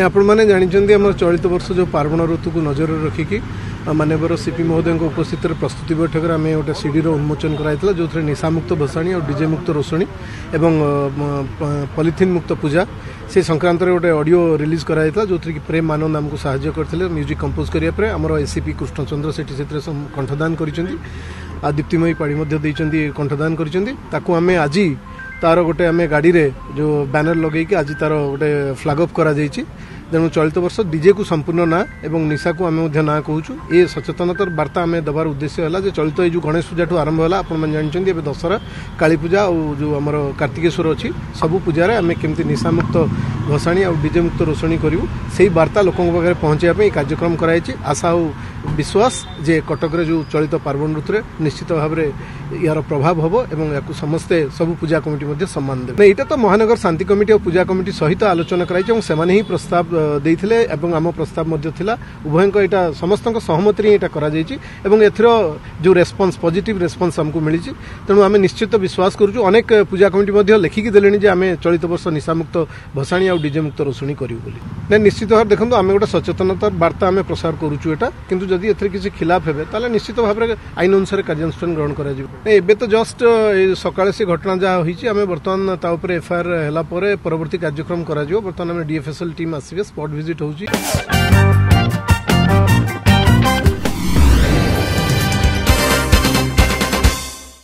आपण मैंने जानते आम चलित वर्ष जो पार्वण ऋतु को नजर रखिकी मानवर सीपी महोदय उपस्थित प्रस्तुति बैठक में आम गोटे सीडी उन्मोचन कराइला जो निशामुक्त भसाणी और डीजे मुक्त रोषणी एवं पॉलिथिन मुक्त पूजा से संक्रांत गोटे ऑडियो रिलीज कराइला जो कि प्रेम आनंद आमको साहाय्य करते म्यूजिक कंपोज करने आमर एसीपी कृष्णचंद्र सेठी से कंठदान कर दीप्तिमयी पाड़ी कंठदान कर आज तार गोटे आम गाड़ी रे जो बैनर लगे आज तार गोटे फ्लैग अप करा जाइछि तेणु चलित वर्ष डीजे को संपूर्ण ना एवं निशा को आम ना कहूँ ये सचेतनतार वार्ता आम देवार उद्देश्य है जो चलित जो गणेश पूजा ठूँ आरंभ है आपने जानते दशहरा काली पूजा और जो आम कार्तिकेश्वर अच्छी सबू पूजार आम केमती निशामुक्त भसाणी और डीजे मुक्त रोषणी करूँ से वार्ता लोकों पाखे पहुँचाई कार्यक्रम कराई आशा और विश्वास जे कटक जो चलित पार्वण ऋतु निश्चित भाव में यार प्रभाव हम और या समस्ते सबू पूजा कमिटी सम्मान देते यहाँ तो महानगर शांति कमिटी और पूजा कमिटी सहित आलोचना कराई से ही प्रस्ताव देइथिले एवं आम प्रस्ताव मध्य थिला उभयक एटा समस्त सहमति एटा करा जायछि एवं एथर जो रेस्पॉन्स पॉजिटिव रेस्पॉन्स हमको मिली तेणु आम निश्चित विश्वास करूँ अनेक पूजा कमिटी मध्य लिखिकी देलेनी जे आम चलित वर्ष निशामुक्त भसाणी और डीजे मुक्त रोषणी करूँ बोली निश्चित भाव देखो आम गोटे सचेतनतार वार्ता आम प्रसार करूँ एटा किंतु जदि एथर किसी खिलाफ हेबे ताले निश्चित भाव में आईन अनुसार कार्यानुष्ठान ग्रहण करा जिवो एबे तो जस्ट सकाळे से घटना जहाँ होईछि आम वर्तमान ता ऊपर एफआईआर होला परे परवर्ती कार्यक्रम करा जिवो वर्तमान आम डीएफएसएल टीम आसीबे स्पॉट विजिट होउछि।